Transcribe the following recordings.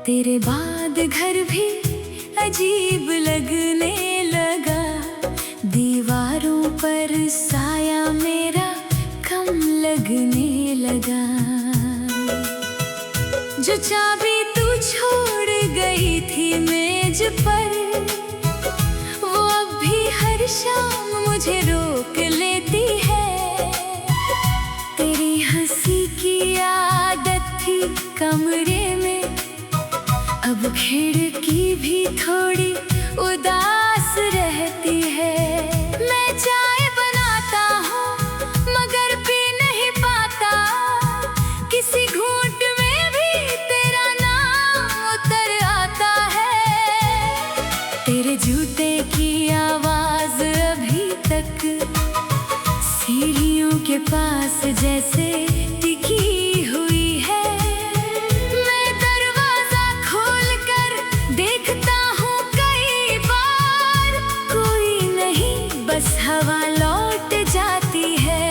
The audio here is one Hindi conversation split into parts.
तेरे बाद घर भी अजीब लगने लगा, दीवारों पर साया मेरा कम लगने लगा। जो चाबी तू छोड़ गई थी मेज पर, वो अब भी हर शाम मुझे रोक लेती है। तेरी हंसी की आदत थी कमरे में, अब खिड़की भी थोड़ी उदास रहती है। मैं चाय बनाता हूँ मगर पी नहीं पाता, किसी घूंट में भी तेरा नाम उतर आता है। तेरे जूते की आवाज अभी तक सीढ़ियों के पास जैसे टिकी हुई है। मैं दरवाजा खोलकर देखता हूँ कई बार, कोई नहीं बस हवा लौट जाती है।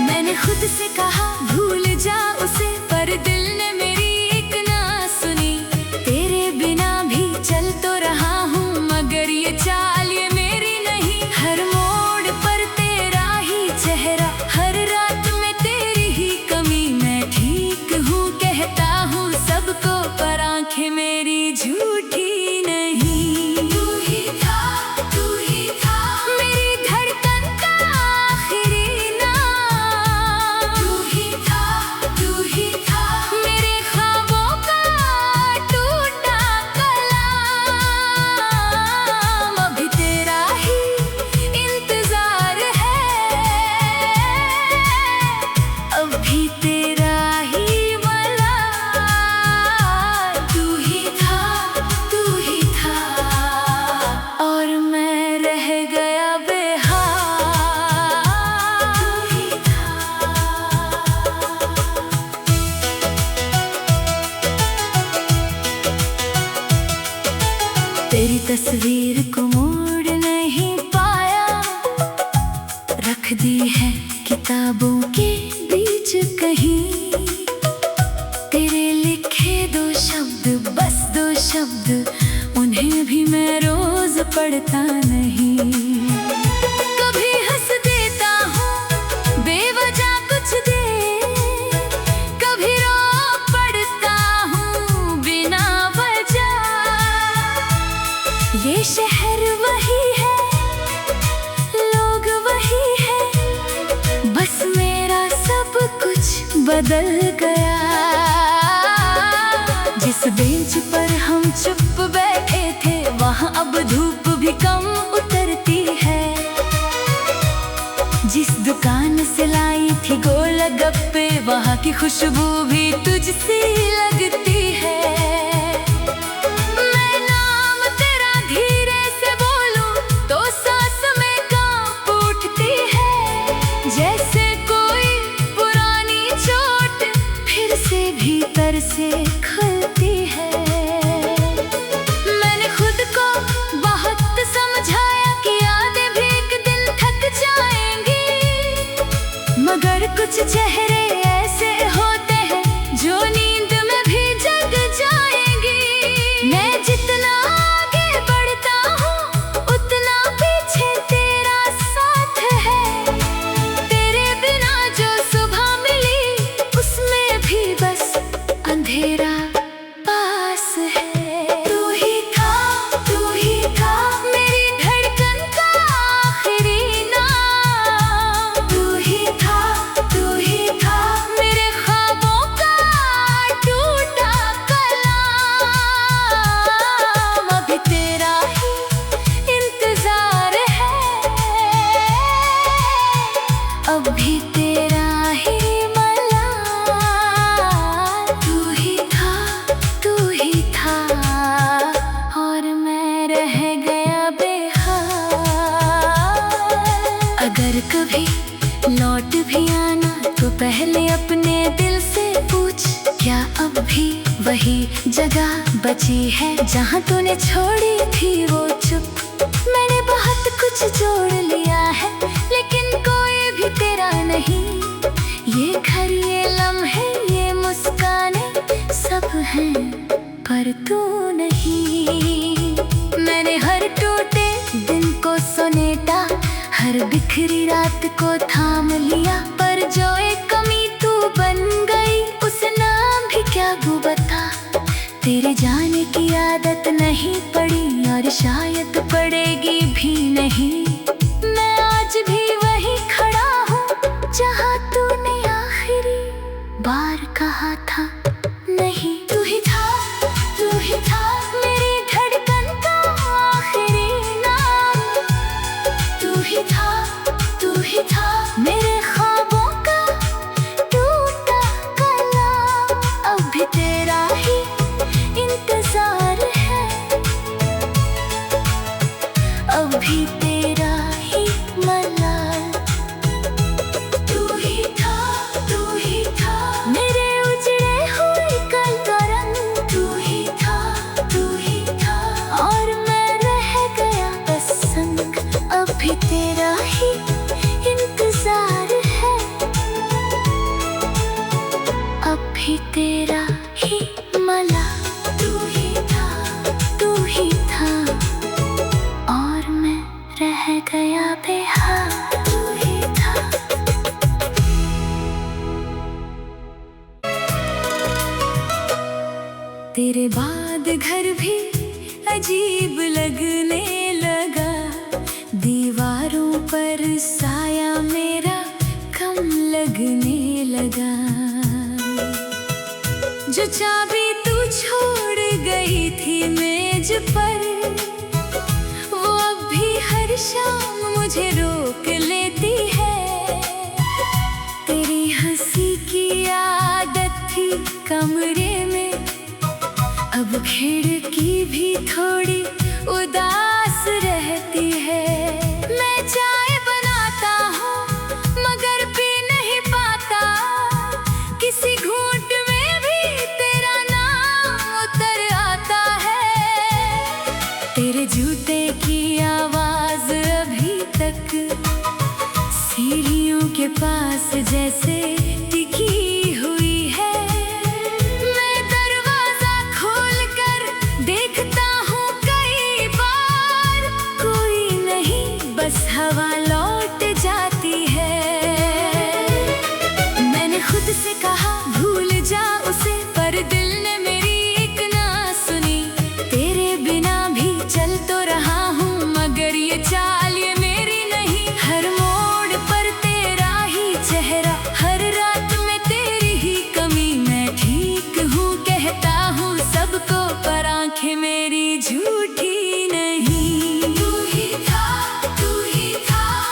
मैंने खुद से कहा भूल जा उसे, पर दिल ने मेरी एक ना सुनी। तेरे बिना भी चल तो रहा हूँ मगर ये चाल ये मेरी नहीं। हर मोड़ पर तेरा ही चेहरा, हर रात में तेरी ही कमी। मैं ठीक हूँ कहता हूँ सबको, पर आंखें मेरी झूठी नहीं। तू ही था, तू ही था मेरी धड़कन का आखिरी नाम। तू ही था, तू ही था मेरे ख्वाबों का टूटा कलाम। अभी तेरा ही इंतजार है, अभी तेरा ही वाला। तू ही था, तू ही था और मैं रह गया बेहाल। तू ही था। तेरी तस्वीर को मोड़ नहीं पाया, रख दी है किताबों के बीच कहीं। तेरे लिखे दो शब्द, बस दो शब्द, उन्हें भी मैं रोज पढ़ता नहीं। कभी हंस देता हूँ बेवजह कुछ देर, कभी रो पड़ता हूँ बिना वजह। ये शहर वही है, लोग वही है, बस मेरा सब कुछ बदल गया। जिस बेंच पर हम चुप बैठे थे, वहाँ अब धूप भी कम उतरती है। जिस दुकान से लाई थी गोलगप्पे, वहाँ की खुशबू भी तुझसे लगती है। मैं नाम तेरा धीरे से बोलूं तो सांस में कांप उठती है। जैसे कोई पुरानी चोट फिर से भीतर से खुलती है। मैंने खुद को बहुत समझाया कि यादें भी एक दिन थक जाएंगी, मगर कुछ चेहरे ऐसे होते हैं जो नींद में भी जग जाएंगी। मैं जितना आगे बढ़ता हूँ उतना पीछे तेरा साथ है। तेरे बिना जो सुबह मिली उसमें भी बस अंधेरा पास है। तू ही था, तू ही था मेरी धड़कन का आखिरी नाम। तू ही था, तू ही था मेरे ख्वाबों का टूटा कलाम। अभी तेरा ही इंतजार है, अभी तेरा ही मलाल। तू ही था, तू ही था और मैं रह गया बेहाल। अगर कभी लौट भी आना तो पहले अपने दिल से पूछ, क्या अब भी वही जगह बची है जहाँ तूने छोड़ी थी वो चुप। मैंने बहुत कुछ जोड़ लिया है लेकिन कोई भी तेरा नहीं। ये घर, ये लम्हे, ये मुस्कानें सब पर तू नहीं। मैंने हर टूटे दिन को समेटा, हर बिखरी रात को थाम लिया, पर जो एक कमी तू बन गई उसे नाम भी क्या वो बता। तेरे जाने की आदत नहीं पड़ी और शायद पड़ेगी भी नहीं। मैं आज भी वही खड़ा हूँ जहाँ तूने आखिरी बार कहा था नहीं। तू ही था मेरी धड़कन का आखिरी नाम। तू ही था मेरे ख्वाबों का टूटा कलाम। अब भी तेरा ही इंतजार है, अब भी तेरा ही मलाल। तू ही था मेरे उजड़े हुए कल का रंग। तू ही था और मैं रह गया बस संग। अब भी तेरा ही इंतजार है, अब भी तेरा ही मलाल। तू ही था और मैं रह गया बेहाल। तू ही था। तेरे बाद घर भी अजीब लगने लगा, दीवारों पर साया मेरा कम लगने लगा। जो चाबी तू छोड़ गई थी मेज पर, वो अब भी हर शाम मुझे रोक लेती है। तेरी हंसी की आदत थी कमरे में, अब खिड़की भी थोड़ी उदास रहती है। मैं चाय बनाता हूँ मगर पी नहीं पाता, किसी घूंट में भी तेरा नाम उतर आता है। तेरे जूते की आवाज अभी तक सीढ़ियों के पास जैसे टिकी हुई है। मैं दरवाजा खोलकर देखता हूँ कई बार, कोई नहीं बस हवा लौट जाती है। मैंने खुद से कहा भूल जा उसे, पर दिल ने मेरी एक ना सुनी। तेरे बिना भी चल तो रहा हूँ मगर ये चाल ये मेरी नहीं। हर मोड़ पर तेरा ही चेहरा, हर रात में तेरी ही कमी। मैं ठीक हूँ कहता हूँ सबको, पर आंखें मेरी झूठी नहीं। तू ही था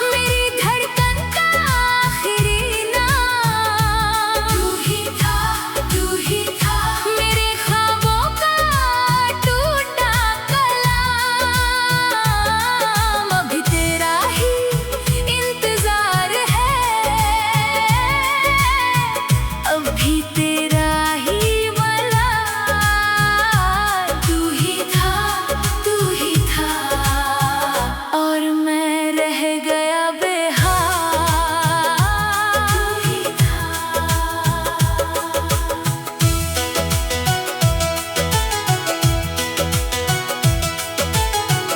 मेरी धड़कन का आखिरी नाम। तू ही था मेरे ख्वाबों का टूटा कलाम। अभी तेरा ही इंतजार है, अब भी तेरा ही मलाल। तू ही था और मैं रह गया बेहाल। तू ही था।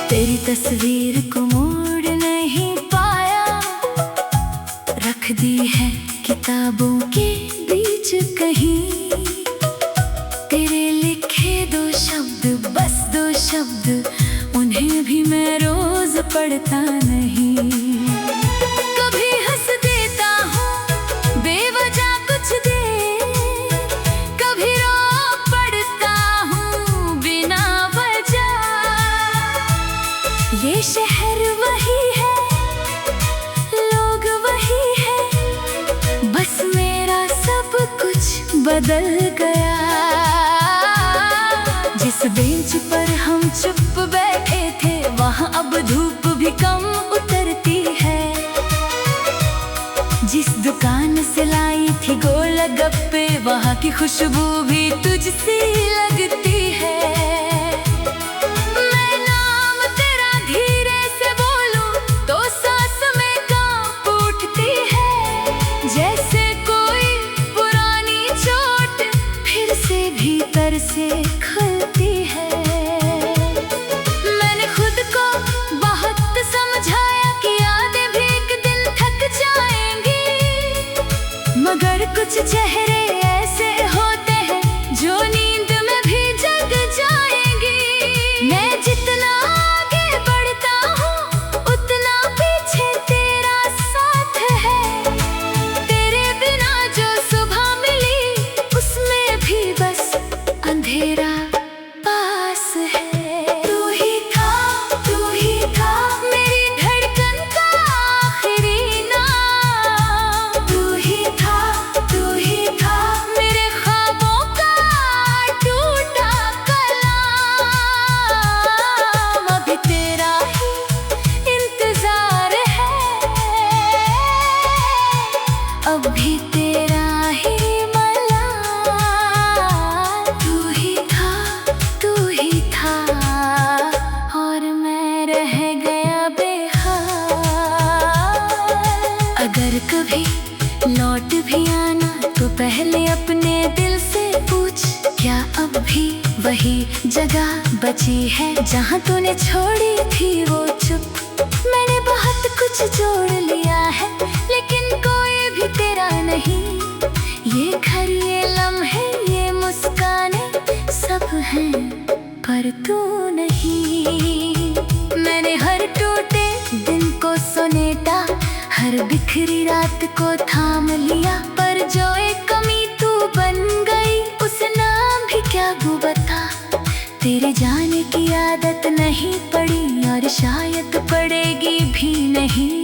तेरी तस्वीर को मोड़ नहीं पाया, रख दी है किताबों के बीच कहीं। तेरे लिखे दो शब्द, बस दो शब्द, उन्हें भी मैं रोज पढ़ता नहीं। कभी हंस देता हूँ बेवजह कुछ देर, कभी रो पड़ता हूँ बिना वजह। ये शहर वही है, लोग वही है, बस मेरा सब कुछ बदल गया। जिस बेंच पर हम चुप बैठे थे वहाँ अब धूप भी कम उतरती है। जिस दुकान से लाई थी गोलगप्पे वहाँ की खुशबू भी तुझसे लगती है। मैं नाम तेरा धीरे से बोलूं तो सांस में कांप उठती है। जैसे कोई पुरानी चोट फिर से भीतर से खुलती है। मैंने खुद को बहुत समझाया कि यादें भी एक दिन थक जाएंगी, मगर कुछ चेहरे ऐसे होते हैं जो नींद में भी जग जाएंगी। मैं जितना आगे बढ़ता हूँ उतना पीछे तेरा साथ है। तेरे बिना जो सुबह मिली उसमें भी बस अंधेरा पास है। तू ही था मेरी धड़कन का आखिरी नाम। तू ही था मेरे ख्वाबों का टूटा कलाम। अभी तेरा ही इंतजार है, अब भी तेरा ही मलाल। तू ही था और मैं रह गया बेहाल। अगर कभी लौट भी आना तो पहले अपने दिल से पूछ, क्या अब भी वही जगह बची है जहाँ तूने छोड़ी थी वो चुप। मैंने बहुत कुछ जोड़ लिया है लेकिन कोई भी तेरा नहीं। ये घर, ये लम्हे, ये मुस्कानें सब हैं पर तू नहीं। मैंने हर टूटे दिन को समेटा, हर बिखरी रात को थाम लिया, पर जो एक कमी तू बन गई उस नाम भी क्या तू बता। तेरे जाने की आदत नहीं पड़ी और शायद पड़ेगी भी नहीं।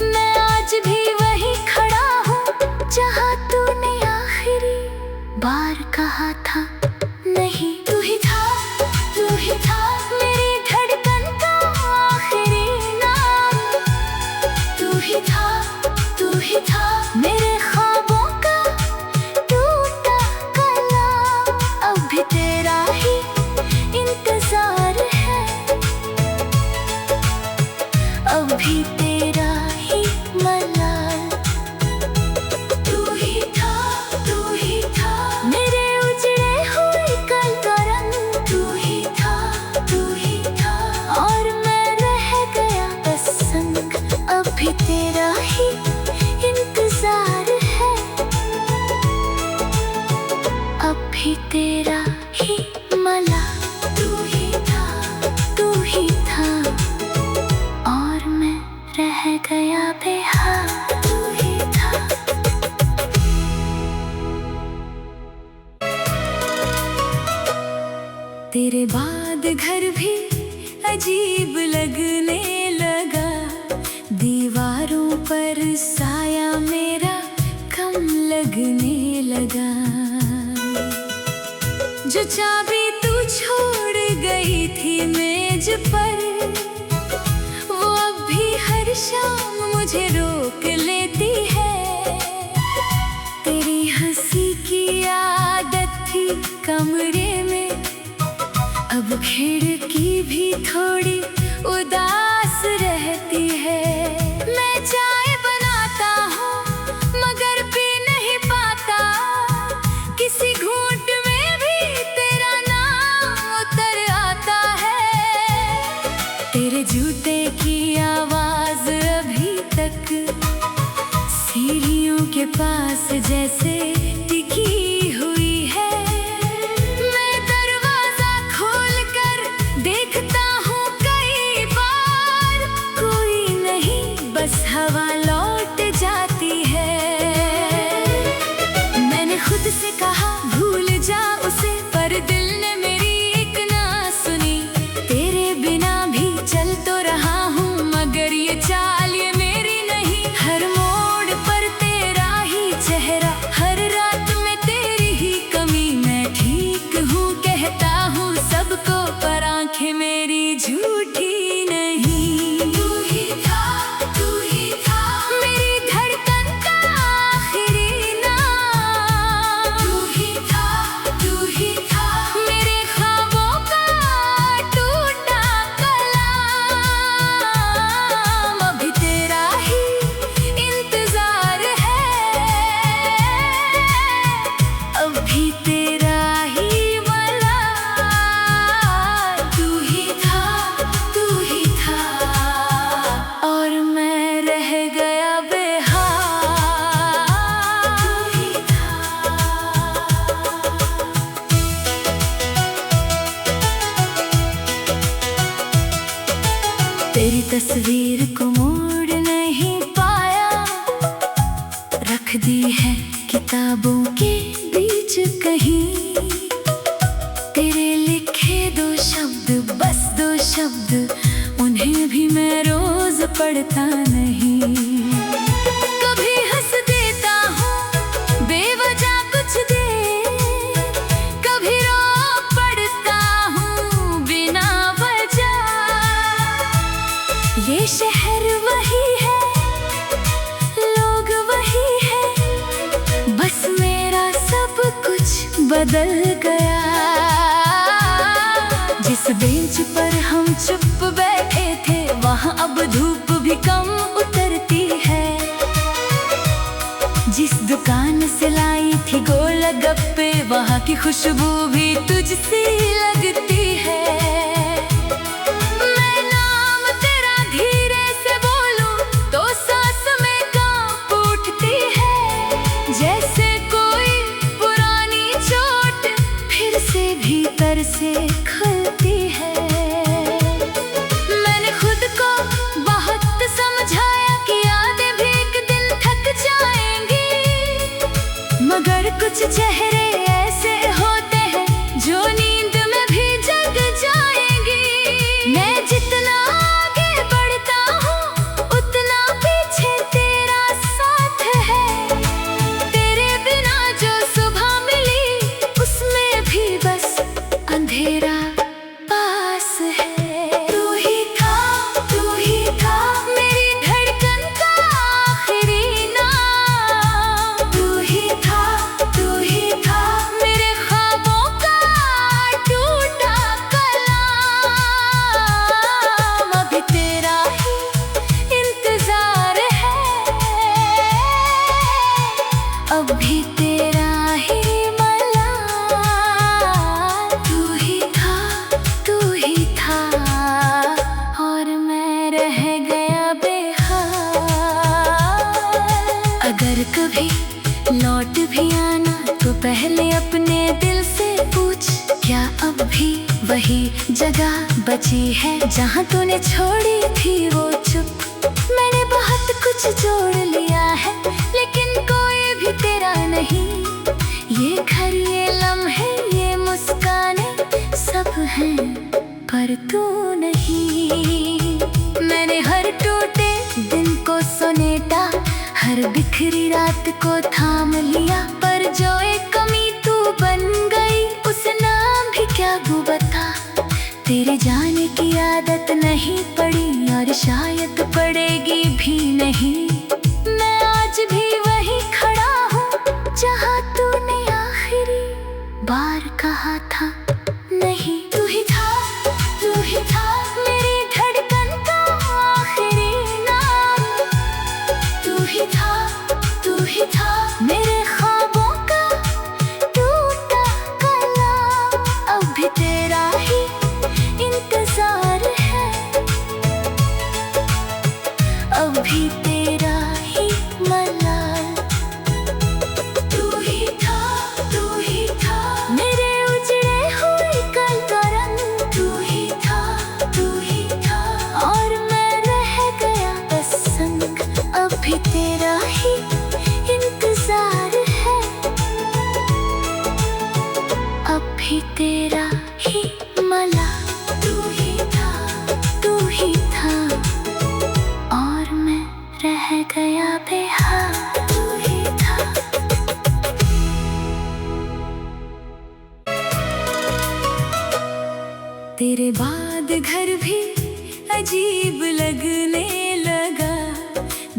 मैं आज भी वही खड़ा हूँ जहाँ तूने आखिरी बार कहा था नहीं। तू ही था मेरी धड़कन का आखिरी नाम। तू ही था मेरे ख्वाबों का टूटा कलाम। अब भी तेरा ही इंतजार है, अब भी तेरा ही मलाल। तू ही था मेरे उजड़े हुए कल का रंग। तू ही था और मैं रह गया बस संग। अब भी तेरा ही इंतजार है, अब भी तेरा ही मलाल। तू ही था और मैं रह गया बेहाल। तू ही था। तेरे बाद घर भी अजीब लगने लगा, दीवारों पर साया मेरा कम लगने लगा। जो चाबी तू छोड़ गई थी मेज पर, वो अब भी हर शाम मुझे रोक लेती है। तेरी हंसी की आदत थी कमरे में, अब खिड़की भी थोड़ी उदास रहती है। मैं चाय बनाता हूँ मगर पी नहीं पाता, किसी घूंट में भी तेरा नाम उतर आता है। तेरे जूते की आवाज अभी तक सीढ़ियों के पास जैसे टिकी हुई है। मैं दरवाजा खोल कर देखता हूँ कई बार, कोई नहीं बस हवा लौट जाती है। मैंने खुद से कहा भूल जा उसे, पर दिल ने मेरी एक ना सुनी। तेरे बिना भी चल तो रहा हूँ मगर ये चाल ये मेरी नहीं। हर मोड़ पर तेरा ही चेहरा, हर रात में तेरी ही कमी। मैं ठीक हूँ कहता हूँ सबको पर आंखें मेरी झूठी नहीं। तू ही था मेरी धड़कन का आखिरी नाम। तू ही था मेरे ख्वाबों का टूटा कलाम। अभी तेरा ही इंतजार है, अब भी तेरा ही मलाल। तस्वीर को मोड़ नहीं पाया, रख दी है किताबों के बीच कहीं। तेरे लिखे दो शब्द, बस दो शब्द, उन्हें भी मैं रोज पढ़ता नहीं। कभी हंस देता हूँ बेवजह कुछ देर, कभी रो पड़ता हूँ बिना वजह। ये शहर वही है, लोग वही है, बस मेरा सब कुछ बदल गया। जिस बेंच पर हम चुप बैठे थे, वहाँ अब धूप भी कम उतरती है। जिस दुकान से लाई थी गोलगप्पे, वहाँ की खुशबू भी तुझसे लगती है। मैं नाम तेरा धीरे से बोलूं तो सांस में कांप उठती है। जैसे कोई पुरानी चोट फिर से भीतर से खुलती है। मैंने खुद को बहुत समझाया कि यादें भी एक दिन थक जाएंगी, मगर कुछ चेहरे ऐसे होते हैं जो नींद में भी जग जाएंगी। मैं जितना आगे बढ़ता हूँ उतना पीछे तेरा साथ है। तेरे बिना जो सुबह मिली उसमें भी बस अंधेरा पास है। तू ही था मेरी धड़कन का आखिरी नाम। तू ही था मेरे ख्वाबों का टूटा कलाम। अभी तेरा ही इंतजार है, अब भी तेरा ही मलाल। तू ही था और मैं रह गया बेहाल। अगर कभी लौट भी आना तो पहले अपने दिल से पूछ, क्या अब भी वही जगह बची है जहाँ तूने छोड़ी थी वो चुप। मैंने बहुत कुछ जोड़ लिया है लेकिन कोई भी तेरा नहीं। ये घर, ये लम्हे, ये मुस्कानें सब हैं पर तू नहीं। मैंने हर टूटे दिन को समेटा, हर बिखरी रात को थाम लिया, पर जो एक कमी तू बन गई उस नाम भी क्या वो बता। तेरे जाने की आदत नहीं पड़ी और शायद पड़ेगी भी नहीं। मैं आज भी वही खड़ा हूँ जहाँ तूने आखिरी बार कहा था नहीं। तू ही था मेरी धड़कन का आखिरी नाम। तू ही था मेरे ख्वाबों का टूटा कलाम। अब भी तेरा ही इंतजार है, अब भी तेरा ही मलाल। तू ही था मेरे उजड़े हुए कल का रंग। तू ही था और मैं रह गया बस संग। अब भी तेरा ही इंतजार है, अब भी तेरा ही मलाल। तू ही था और मैं रह गया बेहाल। तू ही था। तेरे बाद घर भी अजीब लगने लगा,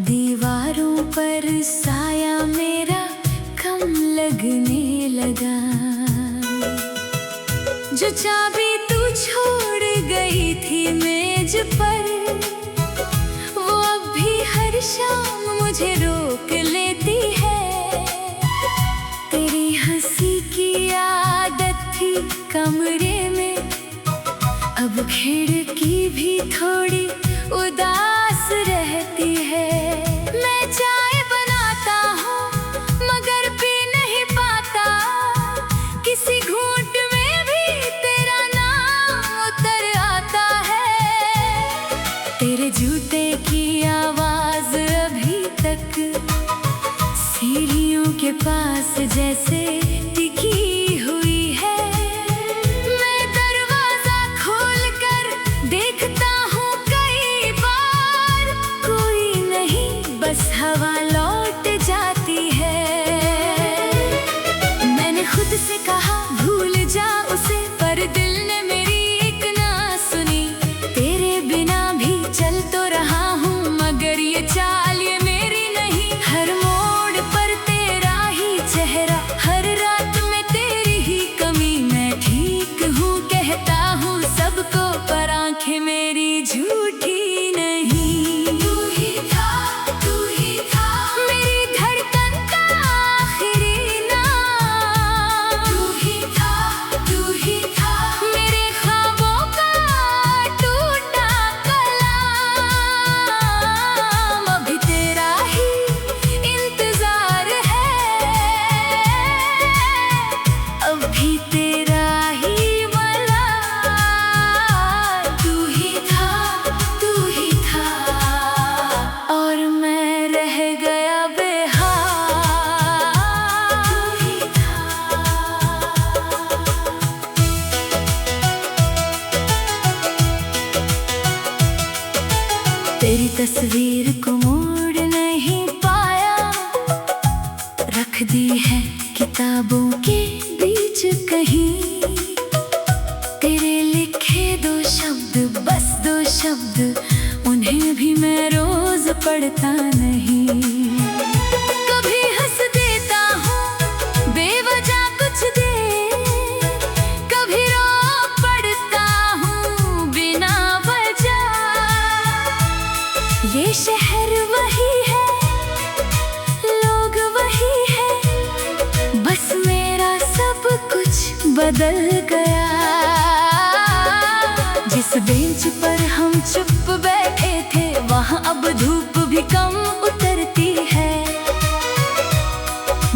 दीवारों पर साया मेरा कम लगने लगा। जो चाबी तू छोड़ गई थी मेज पर, वो अब भी हर शाम मुझे रोक लेती है। तेरी हंसी की आदत थी कमरे में, अब खिड़की भी थोड़ी उदास रहती है। मैं चाय बनाता हूँ मगर पी नहीं पाता, किसी घूंट में भी तेरा नाम उतर आता है। तेरे जैसे टिकी हुई है। मैं दरवाजा खोल कर देखता हूँ कई बार, कोई नहीं बस हवा लौट जाती है। मैंने खुद से कहा भूल जा उसे, पर दिल ने मेरी एक ना सुनी। तेरे बिना भी चल तो रहा हूँ, मगर ये चाल ये मेरी नहीं। हर मोड़ पर तेरा ही चेहरा, हर रात में तेरी ही कमी। मैं ठीक हूँ कहता हूँ सबको, पर आंखें मेरी झूठी नहीं। तू ही था, तू ही था मेरी धड़कन का आखिरी नाम। तू ही था, तू ही था मेरे ख्वाबों का टूटा कलाम। अभी तेरा ही इंतजार है, अभी तेरा ही वाला। तू ही था, तू ही था, और मैं रह गया बेहाल। तू ही था। तेरी तस्वीर को मोड़ नहीं पाया, रख दी है किताबों के बीच कहीं। तेरे लिखे दो शब्द, बस दो शब्द, उन्हें भी मैं रोज पढ़ता नहीं। कभी हंस देता हूँ बेवजह कुछ देर, कभी रो पड़ता हूँ बिना वजह। ये शहर वही है, लोग वही है, बस मेरा सब कुछ बदल गया। जिस बेंच पर हम चुप बैठे थे, वहाँ अब धूप भी कम उतरती है।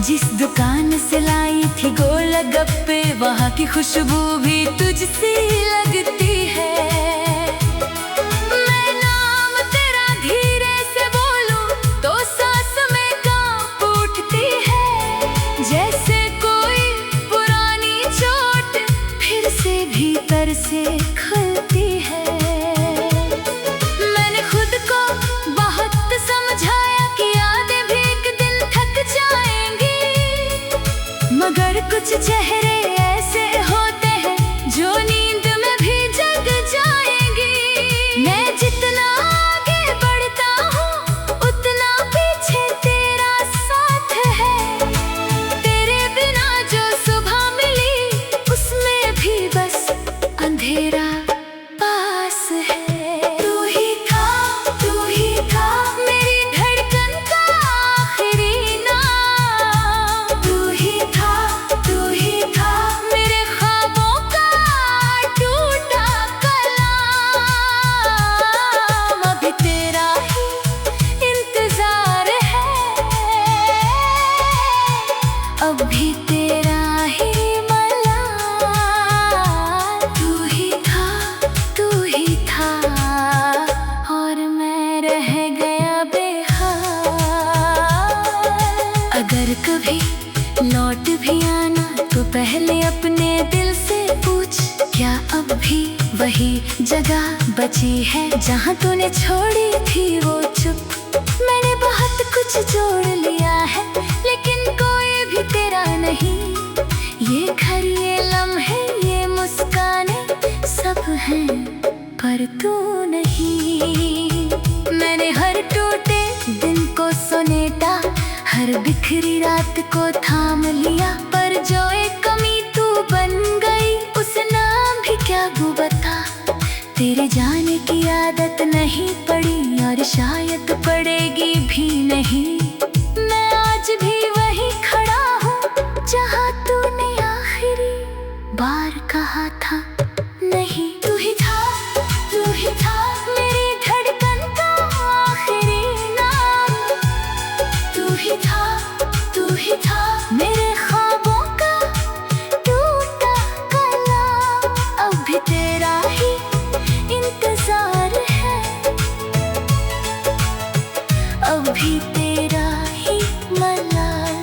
जिस दुकान से लाई थी गोलगप्पे, वहाँ की खुशबू भी तुझसे लगती है। मैं नाम तेरा धीरे से बोलूं तो सांस में कांप उठती है। जैसे कोई पुरानी चोट फिर से भीतर से खुलती है। मैंने खुद को बहुत समझाया कि यादें भी एक दिन थक जाएंगी, मगर कुछ चेहरे ऐसे होते हैं जो नींद में भी जग जाएंगी। मैं जितना आगे बढ़ता हूँ, उतना पीछे तेरा साथ है। तेरे बिना जो सुबह मिली, उसमें भी बस अंधेरा पास है। तू ही था, तू ही था मेरी धड़कन का आखिरी नाम। तू ही था, तू ही था मेरे ख्वाबों का टूटा कलाम। अभी तेरा ही इंतजार है, अभी तेरा ही मलाल। तू ही था, तू ही था, और मैं रह गया बेहाल। अगर कभी लौट भी आना, तो पहले अपने दिल से पूछ, क्या अब भी वही जगह बची है जहाँ तूने छोड़ी थी वो चुप। मैंने बहुत कुछ जोड़ लिया है, लेकिन कोई भी तेरा नहीं। ये घर, ये लम्हे, ये मुस्कानें सब हैं, पर तू नहीं। मैंने हर टूटे दिन को समेटा, हर बिखरी रात को थाम लिया, पर जो एक कमी तू बन गई, उस नाम भी क्या गू बता। तेरे जाने की आदत नहीं पड़ी, और शायद पड़ेगी भी नहीं। मैं आज भी वही खड़ा हूँ जहाँ तूने आखिरी बार कहा था नहीं। तू ही था, तू ही था मेरी धड़कन का आखिरी नाम। तू ही था, तू ही था मेरे ख्वाबों का टूटा कलाम। अब भी तेरा ही इंतजार है, अब भी तेरा ही मलाल।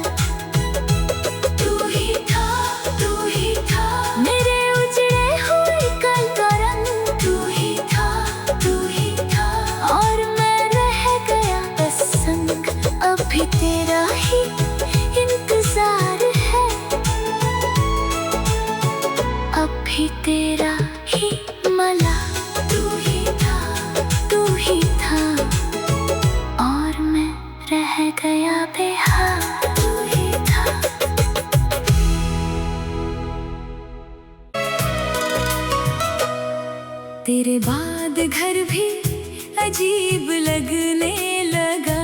ही तेरा ही मला, तू ही था, तू ही था, और मैं रह गया बेहाल, तू ही था। तेरे बाद घर भी अजीब लगने लगा,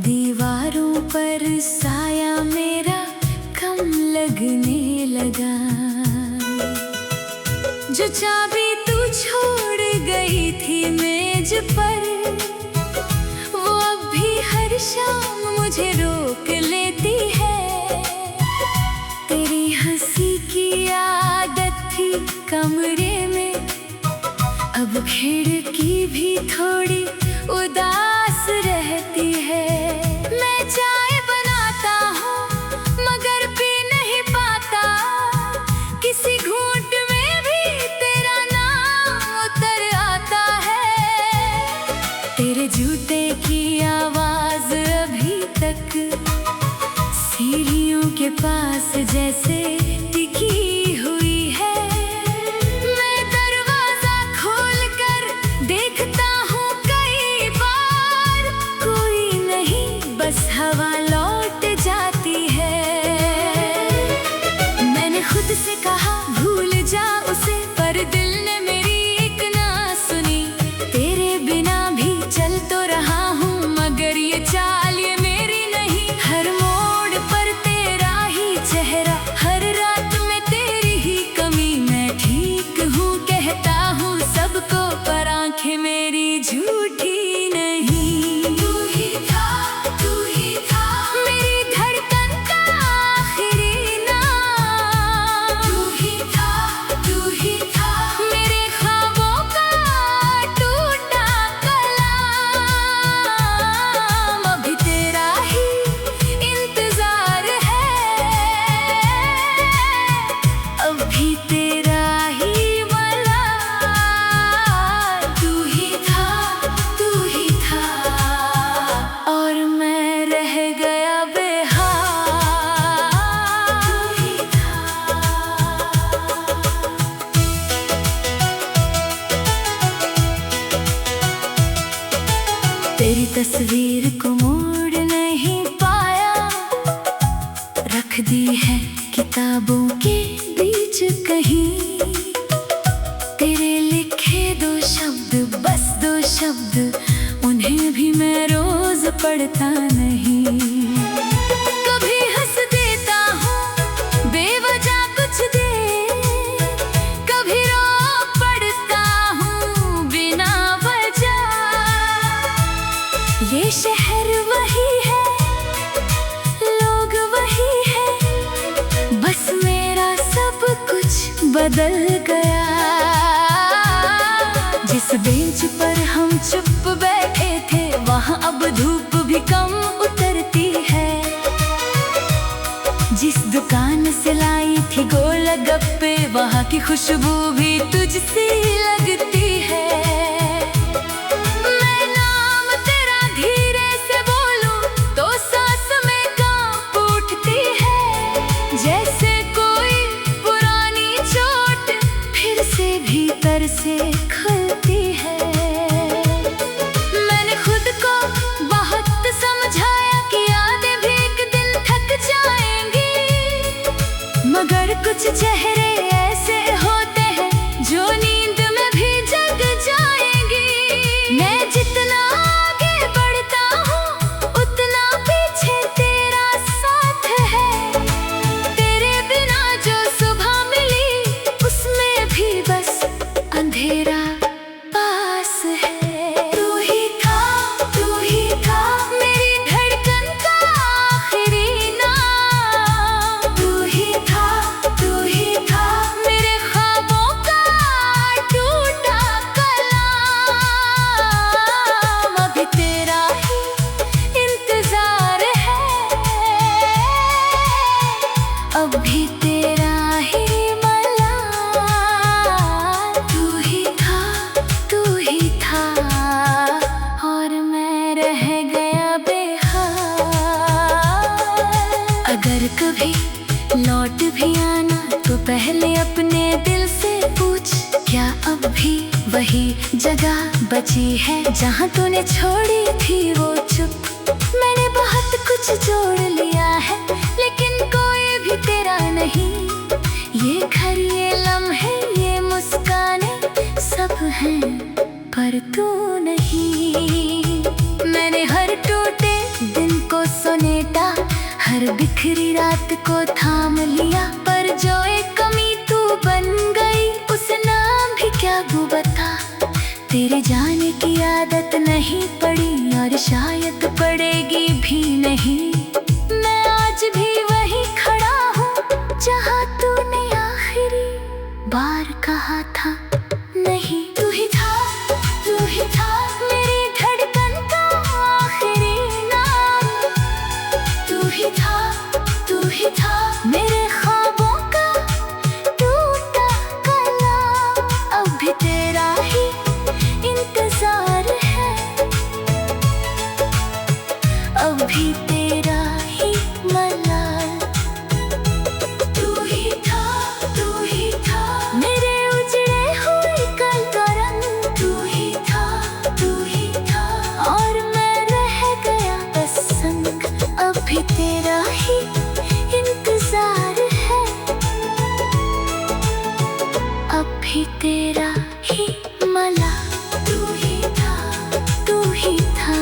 दीवारों पर साया मेरा कम लगने लगा। जो चाबी तू छोड़ गई थी मेज पर, वो अब भी हर शाम मुझे रोक लेती है। तेरी हंसी की आदत थी कमरे में, अब खिड़की भी थोड़ी उदास रहती है। मैं चाय बनाता हूँ मगर पी नहीं पाता, किसी घूंट में भी तेरा नाम उतर आता है। तेरे जूते की आवाज अभी तक सीढ़ियों के पास जैसे टिकी हुई है। मैं दरवाजा खोलकर देखता हूँ कई बार, कोई नहीं बस हवा लौट जाती है। मैंने खुद से कहा भूल जा उसे, पर दिल ने मेरी एक ना सुनी। तेरे बिना भी चल तो रहा हूँ मगर ये चाल ये मेरी नहीं। हर मोड़ पर तेरा ही चेहरा, हर रात में तेरी ही कमी। मैं ठीक हूँ कहता हूँ सबको, पर आंखें मेरी झूठी नहीं। तू ही था, तू ही था, मेरी धड़कन का आखिरी नाम। तू ही था, तू ही था, मेरे ख्वाबों का टूटा कलाम। अभी तेरा ही इंतजार है, अभी तेरा ही मला। तू ही था, तू ही था, और मैं रह गया बेहाल। तू ही था। तेरी तस्वीर को मोड़ नहीं पाया, रख दी है किताबों के बीच कहीं। तेरे लिखे दो शब्द, बस दो शब्द, उन्हें भी मैं रोज पढ़ता नहीं। कभी हंस देता हूँ बेवजह कुछ देर, कभी रो पड़ता हूँ बिना वजह। ये शहर वही है, लोग वही है, बस मेरा सब कुछ बदल गया। जिस बेंच पर हम चुप बैठे थे, वहाँ अब धूप भी कम उतरती है। जिस दुकान से लाई थी गोलगप्पे, वहाँ की खुशबू भी तुझसी लगती है। मैं नाम तेरा धीरे से बोलूं तो सांस में कांप उठती है। जैसे कोई पुरानी चोट फिर से भीतर से खुलती है। मैंने खुद को बहुत समझाया कि यादें भी एक दिन थक जाएंगी, मगर कुछ चेहरे ऐसे होते हैं जो नींद में भी जग जाएंगी। मैं जितना आगे बढ़ता हूँ उतना पीछे तेरा साथ है। तेरे बिना जो सुबह मिली उसमें भी बस अंधेरा पास है। तू ही था, तू ही था, मेरी धड़कन का आखिरी नाम। तू ही था, तू ही था, मेरे ख्वाबों का टूटा कलाम। अभी तेरा ही इंतजार है, अभी तेरा ही मला। तू ही था, तू ही था, और मैं रह गया बेहाल। अगर कभी लौट भी आना तो पहले अपने दिल से पूछ, क्या अब भी वही जगह बची है जहाँ तूने छोड़ी थी वो चुप। मैंने बहुत कुछ जोड़ लिया है लेकिन कोई भी तेरा नहीं। ये घर, ये लम्हे, ये मुस्काने सब हैं पर तू नहीं। मैंने हर टूटे दिन को समेटा, हर बिखरी रात को थाम लिया, पर जो एक कमी तू बन गई उस नाम भी क्या तू बता। तेरे जाने की आदत नहीं पड़ी और शायद पड़ेगी भी नहीं। मैं आज भी वही खड़ा हूँ जहाँ तूने आखिरी बार कहा था नहीं। तू ही था, तू ही था मेरी धड़कन का आखिरी नाम। तू ही था, तू ही था मेरे ख्वाबों का टूटा कलाम। अब भी तेरा ही इंतजार है, अब भी तेरा ही मलाल। तू ही था, तू ही था मेरे उजड़े हुए कल का रंग। तू ही था, तू ही था और मैं रह गया बस संग। अब भी तेरा ही इंतजार है, अब भी तेरा ही मलाल। तू ही था, तू ही था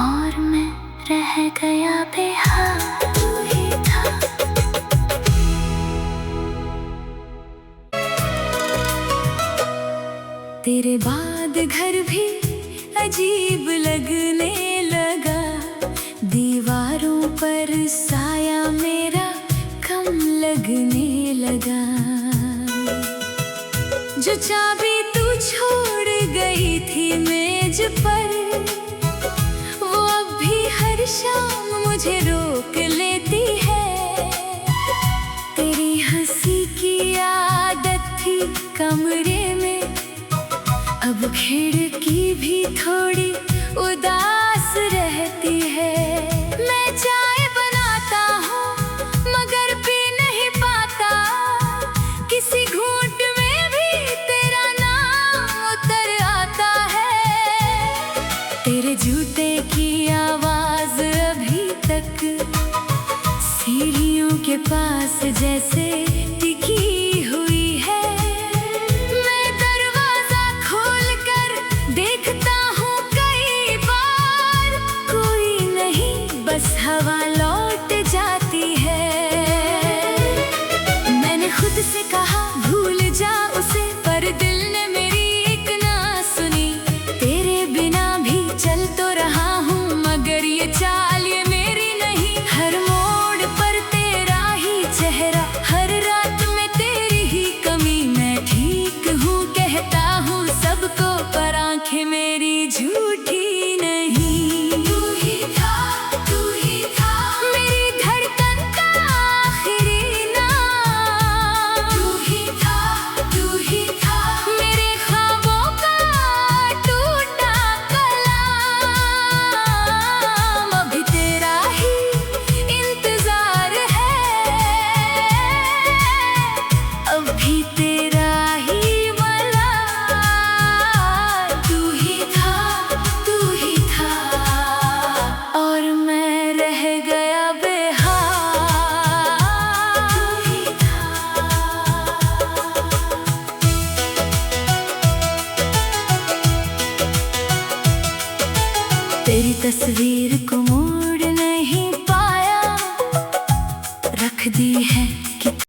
और मैं रह गया बेहाल। तू ही था। तेरे बाद घर भी अजीब लगने लगा, दीवारों पर साया मेरा कम लगने लगा। जो चाबी तू छोड़ गई थी मेज पर, वो अब भी हर शाम मुझे रोक लेती है। तेरी हंसी की आदत थी कमरे में, अब खिड़की भी थोड़ी उदास रहती है। मैं चाय बनाता हूँ मगर पी नहीं पाता, किसी घूंट में भी तेरा नाम उतर आता है। तेरे जूते की आवाज अभी तक सीढ़ियों के पास जैसे टिकी हुई है। मैं दरवाजा खोल कर देखता हूँ कई बार, कोई नहीं बस हवा लौट जाती है। मैंने खुद से कहा भूल जा उसे, पर दिल ने मेरी एक ना सुनी। तेरे बिना भी चल तो रहा हूँ मगर ये चाल ये मेरी नहीं। हर मोड़ पर तेरा ही चेहरा, हर रात में तेरी ही कमी। मैं ठीक हूँ कहता हूँ सबको पर आंखें मेरी झूठी नहीं। तू ही था, तू ही था मेरी धड़कन का आखिरी नाम। तू ही था, तू ही था मेरे ख्वाबों का टूटा कलाम। अभी तेरा ही इंतजार है, अब भी तेरा ही मलाल। तू ही था, तू ही था और मैं रह गया बेहाल। तू ही था। तेरी तस्वीर